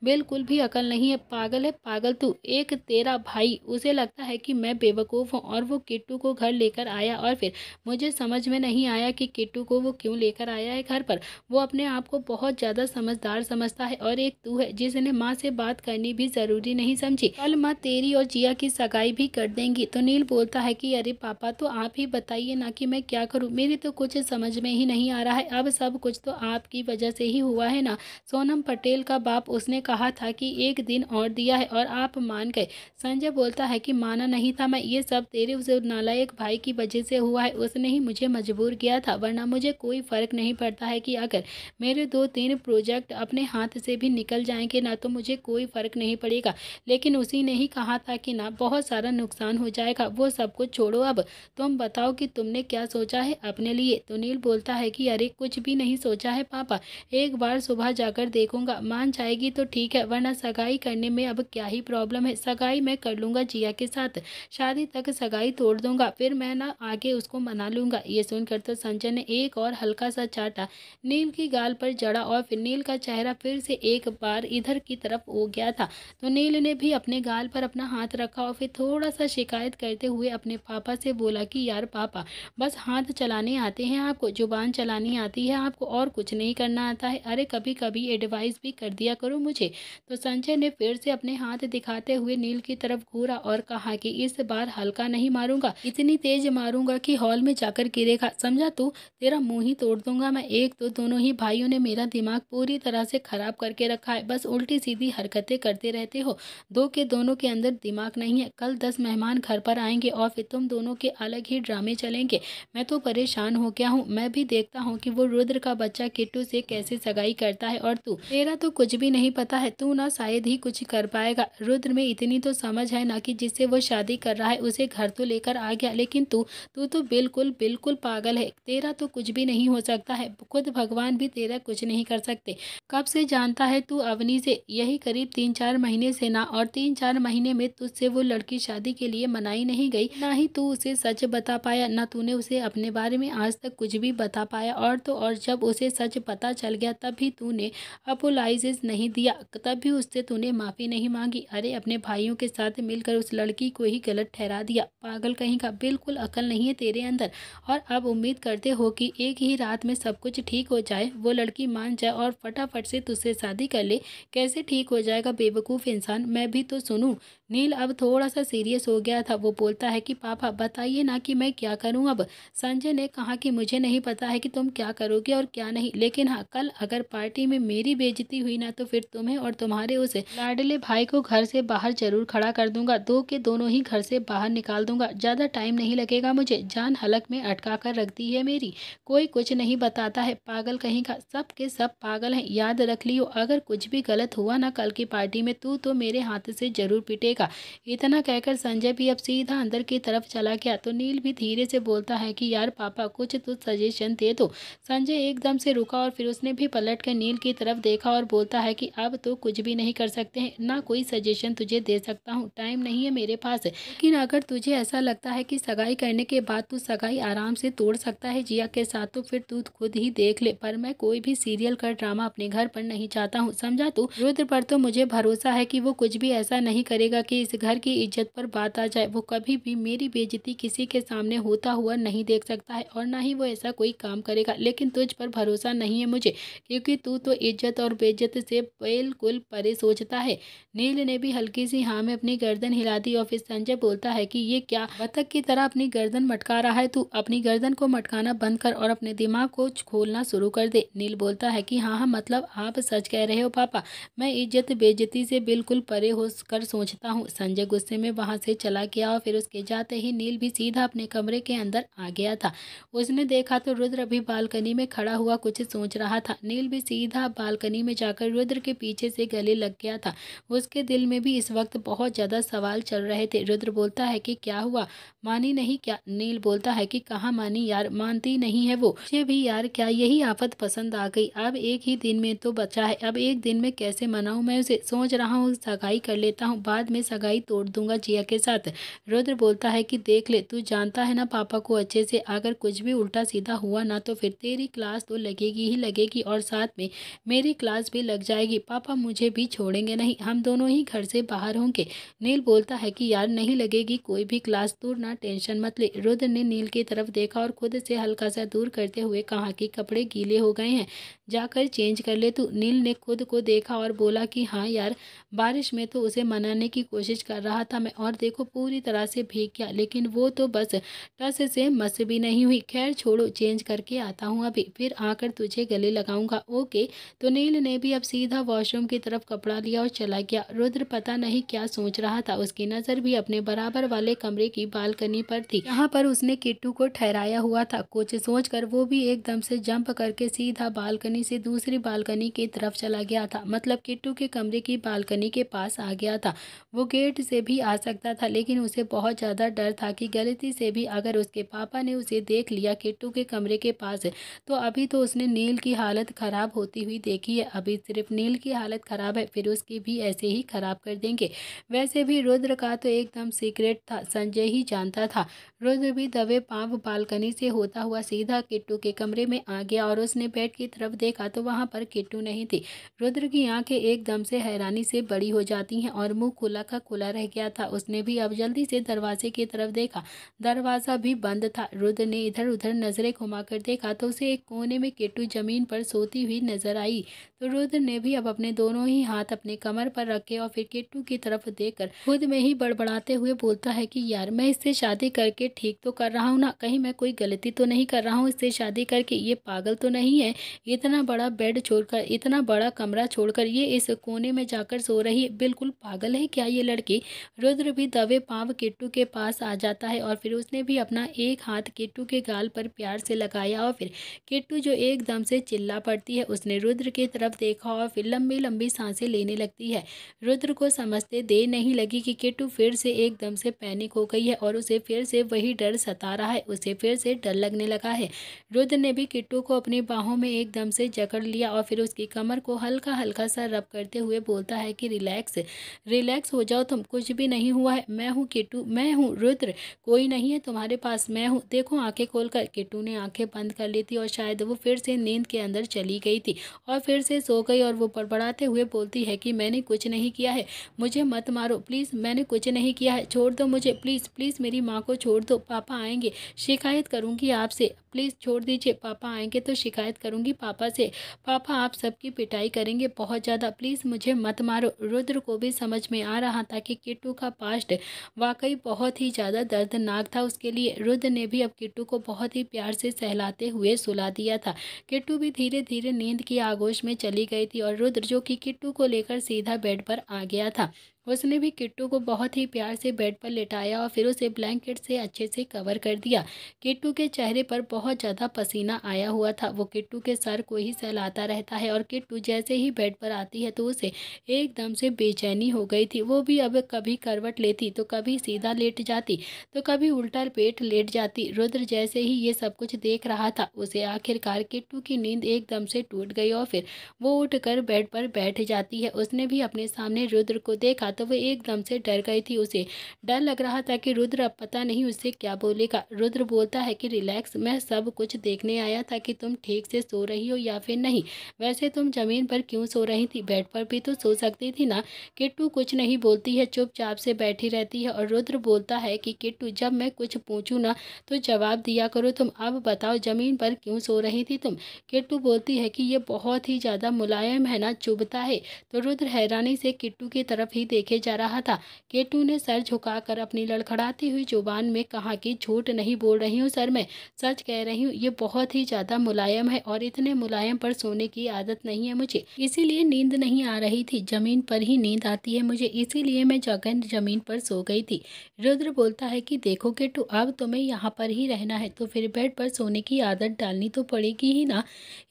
बिल्कुल भी अकल नहीं है, पागल है पागल तू। एक तेरा भाई, उसे लगता है कि मैं बेवकूफ़ हूँ और वो किट्टू को घर लेकर आया और फिर मुझे समझ में नहीं आया कि किट्टू को वो क्यों लेकर आया है घर पर। वो अपने आप को बहुत ज़्यादा समझदार समझता है और एक तू है जिसने माँ से बात करनी भी ज़रूरी नहीं समझी। कल माँ तेरी और जिया की सगाई भी कर देंगी। तो नील बोलता है कि अरे पापा तो आप ही बताइए ना कि मैं क्या करूँ, मेरी तो कुछ समझ में ही नहीं आ रहा है। अब सब कुछ तो आपकी वजह से ही हुआ है ना। सोनम पटेल का बाप, उसने कहा था कि एक दिन और दिया है और आप मान गए। संजय बोलता है कि माना नहीं था मैं, ये सब तेरे उस नालायक भाई की वजह से हुआ है, उसने ही मुझे मजबूर किया था, वरना मुझे कोई फ़र्क नहीं पड़ता है कि अगर मेरे 2-3 प्रोजेक्ट अपने हाथ से भी निकल जाएंगे ना तो मुझे कोई फ़र्क नहीं पड़ेगा। लेकिन उसी ने ही कहा था कि ना बहुत सारा नुकसान हो जाएगा। वो सब कुछ छोड़ो, अब तुम बताओ कि तुमने क्या सोचा है अपने लिए। तो नील बोलता है कि अरे कुछ भी नहीं सोचा है पापा, एक बार सुबह जाकर देखूंगा, मान जाएगी तो ठीक है, वरना सगाई करने में अब क्या ही प्रॉब्लम है। सगाई मैं कर लूंगा जिया के साथ, शादी तक सगाई तोड़ दूंगा, फिर मैं ना आगे उसको मना लूंगा। ये सुनकर तो संजय ने एक और हल्का सा चाटा नील की गाल पर जड़ा और फिर नील का चेहरा फिर से एक बार इधर की तरफ हो गया था। तो नील ने भी अपने गाल पर अपना हाथ रखा और फिर थोड़ा सा शिकायत करते हुए अपने पापा से बोला कि यार पापा, बस हाथ चलाने आते हैं आपको, जुबान चलानी आती है आपको, और कुछ नहीं करना आता है। अरे कभी कभी एडवाइस भी कर दिया करो मुझे। तो संजय ने फिर से अपने हाथ दिखाते हुए नील की तरफ घूरा और कहा कि इस बार हल्का नहीं मारूंगा, इतनी तेज मारूंगा कि हॉल में जाकर गिरेगा, समझा तू, तेरा मुंह ही तोड़ दूंगा मैं। एक तो दोनों ही भाइयों ने मेरा दिमाग पूरी तरह से खराब करके रखा है, बस उल्टी सीधी हरकतें करते रहते हो, दो के दोनों के अंदर दिमाग नहीं है। कल 10 मेहमान घर पर आएंगे और फिर तुम दोनों के अलग ही ड्रामे चलेंगे। मैं तो परेशान हो गया हूँ। मैं भी देखता हूँ कि वो रुद्र का बच्चा किट्टू से कैसे सगाई करता है, और तू, तेरा तो कुछ भी नहीं पता है, तू ना शायद ही कुछ कर पाएगा। रुद्र में इतनी तो समझ है ना कि जिससे वो शादी कर रहा है उसे घर तो लेकर आ गया, लेकिन तू तू तो बिल्कुल बिल्कुल पागल है, तेरा तो कुछ भी नहीं हो सकता है, खुद भगवान भी तेरा कुछ नहीं कर सकते। कब से जानता है तू अवनी से, यही करीब 3-4 महीने से ना, और 3-4 महीने में तुझसे वो लड़की शादी के लिए मनाई नहीं गई, ना ही तू उसे सच बता पाया, ना तूने उसे अपने बारे में आज तक कुछ भी बता पाया। और तो और जब उसे सच पता चल गया तब भी तूने अपोलाइजेस नहीं दिया, तब भी उससे तूने माफ़ी नहीं मांगी। अरे अपने भाइयों के साथ मिलकर उस लड़की को ही गलत ठहरा दिया, पागल कहीं का, बिल्कुल अकल नहीं है तेरे अंदर। और अब उम्मीद करते हो कि एक ही रात में सब कुछ ठीक हो जाए, वो लड़की मान जाए और फटाफट से तुझसे शादी कर ले। कैसे ठीक हो जाएगा बेवकूफ़ इंसान, मैं भी तो सुनूं। नील अब थोड़ा सा सीरियस हो गया था। वो बोलता है कि पापा बताइए ना कि मैं क्या करूं अब। संजय ने कहा कि मुझे नहीं पता है कि तुम क्या करोगे और क्या नहीं, लेकिन हाँ, कल अगर पार्टी में मेरी बेइज्जती हुई ना तो फिर तुम्हें और तुम्हारे उस लाडले भाई को घर से बाहर जरूर खड़ा कर दूंगा, दो के दोनों ही घर से बाहर निकाल दूंगा। ज़्यादा टाइम नहीं लगेगा मुझे, जान हलक में अटका कर रख दी है मेरी, कोई कुछ नहीं बताता है, पागल कहीं का, सब के सब पागल हैं। याद रख लियो, अगर कुछ भी गलत हुआ ना कल की पार्टी में, तू तो मेरे हाथ से जरूर पिटेगा। इतना कहकर संजय भी अब सीधा अंदर की तरफ चला गया। तो नील भी धीरे से बोलता है कि यार पापा कुछ तो सजेशन दे दो। संजय एकदम से रुका और फिर उसने भी पलट कर नील की तरफ देखा और बोलता है कि अब तो कुछ भी नहीं कर सकते हैं, ना कोई सजेशन तुझे दे सकता हूँ, टाइम नहीं है मेरे पास। लेकिन अगर तुझे ऐसा लगता है कि सगाई करने के बाद तू सगाई आराम से तोड़ सकता है जिया के साथ, तो फिर तू खुद ही देख ले। पर मैं कोई भी सीरियल का ड्रामा अपने घर पर नहीं चाहता हूँ, समझा तू? रुद्र पर तो मुझे भरोसा है कि वो कुछ भी ऐसा नहीं करेगा कि इस घर की इज्जत पर बात आ जाए। वो कभी भी मेरी बेइज्जती किसी के सामने होता हुआ नहीं देख सकता है और ना ही वो ऐसा कोई काम करेगा। लेकिन तुझ पर भरोसा नहीं है मुझे, क्योंकि तू तो इज्जत और बेइज्जत से बिल्कुल परे सोचता है। नील ने भी हल्की सी हाँ में अपनी गर्दन हिला दी और फिर संजय बोलता है कि ये क्या बतख की तरह अपनी गर्दन मटका रहा है? तू अपनी गर्दन को मटकाना बंद कर और अपने दिमाग को खोलना शुरू कर दे। नील बोलता है कि हाँ हाँ, मतलब आप सच कह रहे हो पापा, मैं इज्जत बेइज्जती से बिल्कुल परे हो कर सोचता हूँ। संजय गुस्से में वहां से चला गया और फिर उसके जाते ही नील भी सीधा अपने कमरे के अंदर आ गया था। उसने देखा तो रुद्र अभी बालकनी में खड़ा हुआ कुछ सोच रहा था। नील भी सीधा बालकनी में जाकर रुद्र के पीछे से गले लग गया था। उसके दिल में भी इस वक्त बहुत ज्यादा सवाल चल रहे थे। रुद्र बोलता है कि क्या हुआ, मानी नहीं क्या? नील बोलता है कि कहाँ मानी यार, मानती नहीं है वो। मुझे भी यार क्या यही आफत पसंद आ गई। अब एक ही दिन में तो बचा है, अब एक दिन में कैसे मनाऊं मैं उसे? सोच रहा हूँ सगाई कर लेता हूँ, बाद में सगाई तोड़ दूंगा जिया के साथ। रुद्र बोलता है कि देख ले, तू जानता है ना पापा को अच्छे से, अगर कुछ भी उल्टा सीधा हुआ ना तो फिर तेरी क्लास तो लगेगी ही लगेगी और साथ में मेरी क्लास भी लग जाएगी। पापा मुझे भी छोड़ेंगे नहीं, हम दोनों ही घर से बाहर होंगे। नील बोलता है कि यार नहीं लगेगी कोई भी क्लास, तू ना टेंशन मत ले। रुद्र ने नील की तरफ देखा और खुद से हल्का सा दूर करते हुए कहा कि कपड़े गीले हो गए हैं, जाकर चेंज कर ले तू। नील ने खुद को देखा और बोला कि हाँ यार, बारिश में तो उसे मनाने की कोशिश कर रहा था मैं, और देखो पूरी तरह से भीग गया, लेकिन वो तो बस टस से मस भी नहीं हुई। खैर छोड़ो, चेंज करके आता हूँ अभी, फिर आकर तुझे गले लगाऊंगा, ओके? तो नील ने भी अब सीधा वॉशरूम की तरफ कपड़ा लिया और चला गया। रुद्र पता नहीं क्या सोच रहा था, उसकी नजर भी अपने बराबर वाले कमरे की बालकनी पर थी, जहाँ पर उसने किट्टू को ठहराया हुआ था। कुछ सोचकर वो भी एकदम से जंप करके सीधा बालकनी से दूसरी बालकनी की तरफ चला गया था, मतलब किट्टू के कमरे की बालकनी के पास आ गया था। वो गेट से भी आ सकता था, लेकिन उसे बहुत ज्यादा डर था कि गलती से भी अगर उसके पापा ने उसे देख लिया किट्टू के कमरे के पास, तो अभी तो उसने नील की हालत खराब होती हुई देखी है, अभी सिर्फ नील की हालत खराब है, फिर उसकी भी ऐसे ही खराब कर देंगे। वैसे भी रुद्र का तो एकदम सीक्रेट था, संजय ही जानता था। रुद्र भी दबे पांव बालकनी से होता हुआ सीधा किट्टू के कमरे में आ गया और उसने बेड की तरफ देखा तो वहां पर किट्टू नहीं थी। रुद्र की आंखें एकदम से हैरानी से बड़ी हो जाती हैं और मुंह खुला का खुला रह गया था। उसने भी अब जल्दी से दरवाजे की तरफ देखा, दरवाजा भी बंद था। रुद्र ने इधर उधर नजरें घुमाकर देखा तो उसे एक कोने में किट्टू जमीन पर सोती हुई नजर आई। तो रुद्र ने भी अब अपने दोनों ही हाथ अपने कमर पर रखे और फिर किट्टू की तरफ देखकर खुद में ही बड़बड़ाते हुए बोलता है कि यार मैं इससे शादी करके ठीक तो कर रहा हूँ ना, कहीं मैं कोई गलती तो नहीं कर रहा हूँ इससे शादी करके? ये पागल तो नहीं है, इतना बड़ा बेड छोड़कर, इतना बड़ा कमरा छोड़कर ये इस कोने में जाकर सो रही है? बिल्कुल पागल है क्या ये लड़की? रुद्र भी दबे पांव किट्टू के पास आ जाता है और फिर उसने भी अपना एक हाथ किट्टू के गाल पर प्यार से लगाया और फिर किट्टू जो एकदम से चिल्ला पड़ती है, उसने रुद्र की तरफ देखा और फिर लंबी लंबी सांसें लेने लगती है। रुद्र को समझते देर नहीं लगी कि किट्टू फिर से एकदम से पैनिक हो गई है और उसे फिर से वही डर सता रहा है, उसे फिर से डर लगने लगा है। रुद्र ने भी किट्टू को अपनी बाहों में एकदम से जकड़ लिया और फिर उसकी कमर को हल्का हल्का सा रब करते हुए बोलता है कि रिलैक्स रिलैक्स हो जाओ तुम, कुछ भी नहीं हुआ है, मैं हूँ किट्टू, मैं हूँ रुद्र, कोई नहीं है तुम्हारे पास, मैं हूँ, देखो आंखें खोलकर। किट्टू ने आंखें बंद कर ली थी और शायद वो फिर से नींद के अंदर चली गई थी और फिर से सो गई और वो बड़बड़ाते हुए बोलती है कि मैंने कुछ नहीं किया है, मुझे मत मारो प्लीज़, मैंने कुछ नहीं किया है, छोड़ दो मुझे प्लीज़, प्लीज़ मेरी माँ को छोड़ दो, पापा आएंगे शिकायत करूँगी आपसे, प्लीज़ छोड़ दीजिए, पापा आएंगे तो शिकायत करूँगी पापा से, पापा आप सबकी पिटाई करेंगे बहुत ज़्यादा, प्लीज़ मुझे मत मारो। रुद्र को भी समझ में आ रहा था कि किट्टू का पास्ट वाकई बहुत ही ज़्यादा दर्दनाक था उसके लिए। रुद्र ने भी अब किट्टू को बहुत ही प्यार से सहलाते हुए सुला दिया था। किट्टू भी धीरे धीरे नींद की आगोश में चली गई थी और रुद्र जो कि किट्टू को लेकर सीधा बेड पर आ गया था, उसने भी किट्टू को बहुत ही प्यार से बेड पर लेटाया और फिर उसे ब्लैंकेट से अच्छे से कवर कर दिया। किट्टू के चेहरे पर बहुत ज़्यादा पसीना आया हुआ था, वो किट्टू के सर को ही सहलाता रहता है और किट्टू जैसे ही बेड पर आती है तो उसे एकदम से बेचैनी हो गई थी। वो भी अब कभी करवट लेती तो कभी सीधा लेट जाती तो कभी उल्टा पेट लेट जाती। रुद्र जैसे ही ये सब कुछ देख रहा था, उसे आखिरकार किट्टू की नींद एकदम से टूट गई और फिर वो उठकर बेड पर बैठ जाती है। उसने भी अपने सामने रुद्र को देखा तो वह एकदम से डर गई थी। उसे डर लग रहा था कि रुद्र अब पता नहीं उससे क्या बोलेगा। रुद्र बोलता है कि रिलैक्स, मैं सब कुछ देखने आया था कि तुम ठीक से सो रही हो या फिर नहीं। वैसे तुम जमीन पर क्यों सो रही थी, बेड पर भी तो सो सकती थी ना। किट्टू कुछ नहीं बोलती है, चुपचाप से बैठी रहती है और रुद्र बोलता है कि किट्टू जब मैं कुछ पूछूं ना तो जवाब दिया करो तुम। अब बताओ जमीन पर क्यों सो रही थी तुम। किट्टू बोलती है कि ये बहुत ही ज़्यादा मुलायम है ना, चुभता है। तो रुद्र हैरानी से किट्टू की तरफ ही देखे जा रहा था। किट्टू ने सर झुकाकर अपनी लड़खड़ाती हुई जुबान में कहा कि झूठ नहीं बोल रही हूँ सर, मैं सच कह रही हूँ। ये बहुत ही ज़्यादा मुलायम है और इतने मुलायम पर सोने की आदत नहीं है मुझे, इसीलिए नींद नहीं आ रही थी। जमीन पर ही नींद आती है मुझे, इसीलिए मैं जगन जमीन पर सो गई थी। रुद्र बोलता है कि देखो किट्टू, अब तुम्हें यहाँ पर ही रहना है तो फिर बेड पर सोने की आदत डालनी तो पड़ेगी ही ना।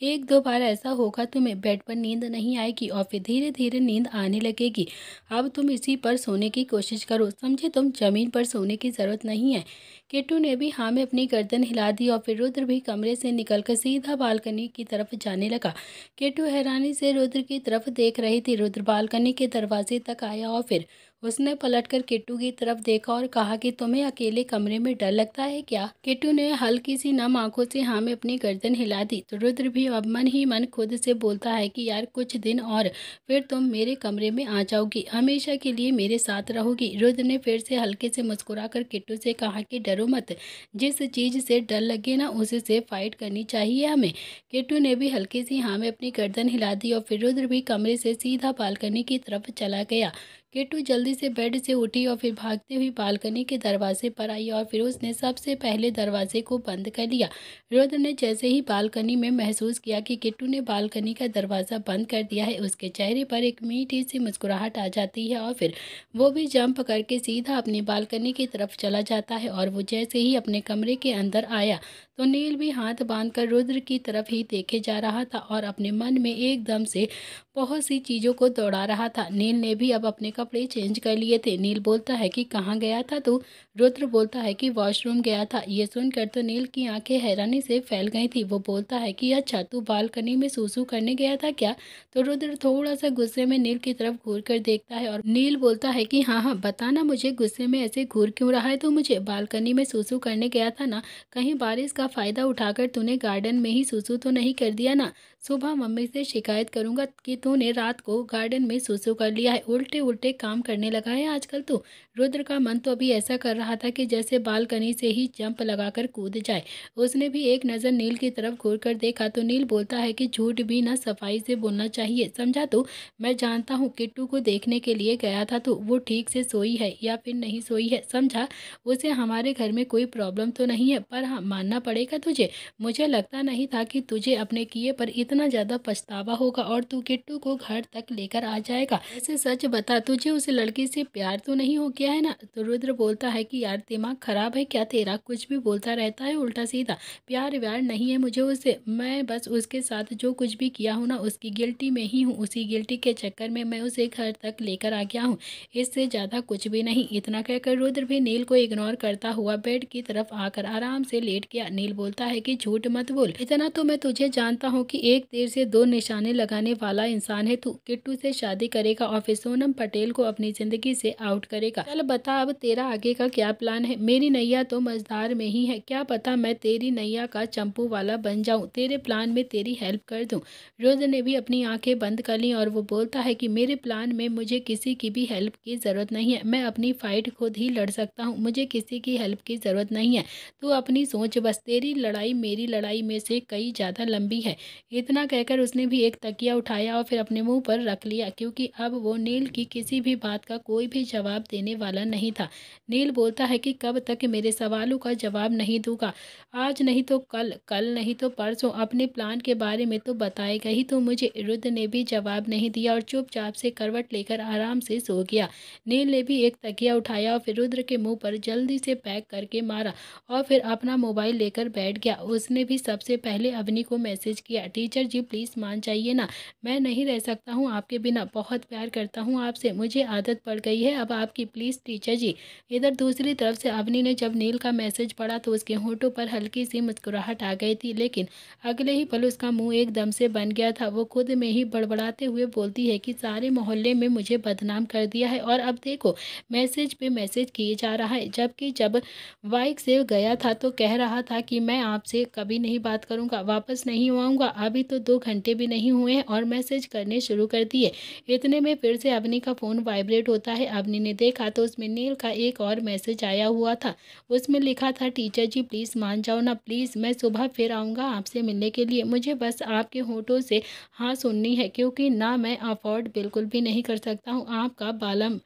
एक दो बार ऐसा होगा तुम्हें बेड पर नींद नहीं आएगी और फिर धीरे धीरे नींद आने लगेगी। अब तुम इसी पर सोने की कोशिश करो, समझे। तुम जमीन पर सोने की ज़रूरत नहीं है। किट्टू ने भी हाँ में अपनी गर्दन हिला दी और फिर रुद्र भी कमरे से निकलकर सीधा बालकनी की तरफ जाने लगा। किट्टू हैरानी से रुद्र की तरफ देख रही थी। रुद्र बालकनी के दरवाजे तक आया और फिर उसने पलटकर किट्टू की तरफ देखा और कहा कि तुम्हें अकेले कमरे में डर लगता है क्या। किट्टू ने हल्की सी नम आंखों से हाँ में अपनी गर्दन हिला दी। तो रुद्र भी अब मन ही मन खुद से बोलता है कि यार कुछ दिन और फिर तुम मेरे कमरे में आ जाओगी, हमेशा के लिए मेरे साथ रहोगी। रुद्र ने फिर से हल्के से मुस्कुराकर किट्टू से कहा कि डरो मत, जिस चीज़ से डर लगे ना उसे से फाइट करनी चाहिए हमें। किट्टू ने भी हल्की सी हाँ में अपनी गर्दन हिला दी और फिर रुद्र भी कमरे से सीधा बालकनी की तरफ चला गया। किट्टू जल्दी से बेड से उठी और फिर भागती हुई बालकनी के दरवाजे पर आई और फिर उसने सबसे पहले दरवाजे को बंद कर लिया। रुद्र ने जैसे ही बालकनी में महसूस किया कि किट्टू ने बालकनी का दरवाज़ा बंद कर दिया है, उसके चेहरे पर एक मीठी सी मुस्कुराहट आ जाती है और फिर वो भी जंप करके सीधा अपनी बालकनी की तरफ चला जाता है। और वो जैसे ही अपने कमरे के अंदर आया तो नील भी हाथ बांधकर रुद्र की तरफ ही देखे जा रहा था और अपने मन में एकदम से बहुत सी चीज़ों को दौड़ा रहा था। नील ने भी अब अपने कपड़े चेंज कर लिए थे। नील बोलता है कि कहाँ गया था तू। रुद्र बोलता है कि वॉशरूम गया था। ये सुनकर तो नील की आंखें हैरानी से फैल गई थी। वो बोलता है कि अच्छा, तू बालकनी में सूसू करने गया था क्या। तो रुद्र थोड़ा सा गुस्से में नील की तरफ घूर कर देखता है और नील बोलता है कि हाँ हाँ बताना मुझे, गुस्से में ऐसे घूर क्यों रहा है। तो मुझे बालकनी में सूसू करने गया था ना, कहीं बारिश का फ़ायदा उठाकर तूने गार्डन में ही सूसू तो नहीं कर दिया ना। सुबह मम्मी से शिकायत करूंगा कि तूने रात को गार्डन में सूसू कर लिया है। उल्टे उल्टे काम करने लगा है आजकल तू। रुद्र का मन तो अभी ऐसा कर रहा था कि जैसे बालकनी से ही जंप लगाकर कूद जाए। उसने भी एक नज़र नील की तरफ घूर कर देखा तो नील बोलता है कि झूठ भी ना सफाई से बोलना चाहिए, समझा। तो मैं जानता हूँ किट्टू को देखने के लिए गया था तो वो ठीक से सोई है या फिर नहीं सोई है, समझा। उसे हमारे घर में कोई प्रॉब्लम तो नहीं है, पर हाँ मानना पड़ेगा तुझे, मुझे लगता नहीं था कि तुझे अपने किए पर इतना ज़्यादा पछतावा होगा और तू किट्टू को घर तक लेकर आ जाएगा। ऐसे सच बता, तुझे उस लड़की से प्यार तो नहीं हो गया है ना। तो रुद्र बोलता है कि यार दिमाग खराब है क्या तेरा, कुछ भी बोलता रहता है उल्टा सीधा। प्यार व्यार नहीं है मुझे उससे, मैं बस उसके साथ जो कुछ भी किया हूँ ना उसकी गिल्टी में ही हूँ। उसी गिल्टी के चक्कर में मैं उसे घर तक लेकर आ गया हूँ, इससे ज़्यादा कुछ भी नहीं। इतना कहकर रुद्र भी नील को इग्नोर करता हुआ बेड की तरफ आकर आराम से लेट गया। नील बोलता है कि झूठ मत बोल, इतना तो मैं तुझे जानता हूँ कि एक तीर से दो निशाने लगाने वाला इंसान है तू। किट्टू से शादी करेगा और फिर सोनम पटेल को अपनी जिंदगी से आउट करेगा। चल बता अब तेरा आगे का क्या प्लान है। मेरी नैया तो मझधार में ही है, क्या पता मैं तेरी नैया का चंपू वाला बन जाऊं, तेरे प्लान में तेरी हेल्प कर दूं। रुद्र ने भी अपनी आंखें बंद कर ली और वो बोलता है कि मेरे प्लान में मुझे किसी की भी हेल्प की ज़रूरत नहीं है, मैं अपनी फाइट खुद ही लड़ सकता हूँ, मुझे किसी की हेल्प की ज़रूरत नहीं है। तू अपनी सोच बस, तेरी लड़ाई मेरी लड़ाई में से कई ज़्यादा लंबी है। इतना कहकर उसने भी एक तकिया उठाया और फिर अपने मुंह पर रख लिया, क्योंकि अब वो नील की किसी भी बात का कोई भी जवाब देने वाला नहीं था। नील बोलता है कि कब तक मेरे सवालों का जवाब नहीं दूंगा, आज नहीं तो कल, कल नहीं तो परसों, अपने प्लान के बारे में तो बताएगा ही तो मुझे। रुद्र ने भी जवाब नहीं दिया और चुपचाप से करवट लेकर आराम से सो गया। नील ने भी एक तकिया उठाया और फिर रुद्र के मुंह पर जल्दी से पैक करके मारा और फिर अपना मोबाइल लेकर बैठ गया। उसने भी सबसे पहले अवनी को मैसेज किया, टीचर जी प्लीज़ मान जाइए ना, मैं नहीं रह सकता हूँ आपके बिना, बहुत प्यार करता हूँ आपसे, मुझे आदत पड़ गई है अब आपकी, प्लीज़ टीचर जी। इधर दूसरी तरफ से अवनी ने जब नील का मैसेज पढ़ा तो उसके होठों पर हल्की सी मुस्कुराहट आ गई थी, लेकिन अगले ही पल उसका मुंह एकदम से बन गया था। वो खुद में ही बड़बड़ाते हुए बोलती है कि सारे मोहल्ले में मुझे बदनाम कर दिया है और अब देखो मैसेज पे मैसेज किए जा रहा है, जबकि जब बाइक से गया था तो कह रहा था कि मैं आपसे कभी नहीं बात करूंगा, वापस नहीं आऊँगा। अभी तो 2 घंटे भी नहीं हुए हैं और मैसेज करने शुरू कर दिए। इतने में फिर से अवनी का फ़ोन वाइब्रेट होता है। अवनी ने देखा तो उसमें नील का एक और मैसेज आया हुआ था। उसमें लिखा था, टीचर जी प्लीज़ मान जाओ ना प्लीज़, मैं सुबह फिर आऊँगा आपसे मिलने के लिए। मुझे बस आपके होठों से हाँ सुननी है, क्योंकि ना मैं अफोर्ड बिल्कुल भी नहीं कर सकता हूँ आपका बालम।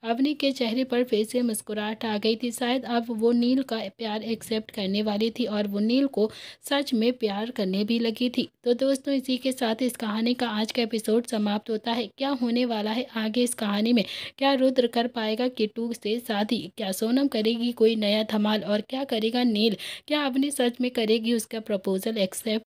अवनी के चेहरे पर फिर से मुस्कुराहट आ गई थी। शायद अब वो नील का प्यार एक्सेप्ट करने वाली थी और वो नील को सच में प्यार करने भी लगी थी। तो दोस्तों, इसी के साथ इस कहानी का आज का एपिसोड समाप्त होता है। क्या होने वाला है आगे इस कहानी में? क्या रुद्र कर पाएगा किट्टू से शादी? क्या सोनम करेगी कोई नया धमाल? और क्या करेगा नील? क्या अवनी सच में करेगी उसका प्रपोजल एक्सेप्ट?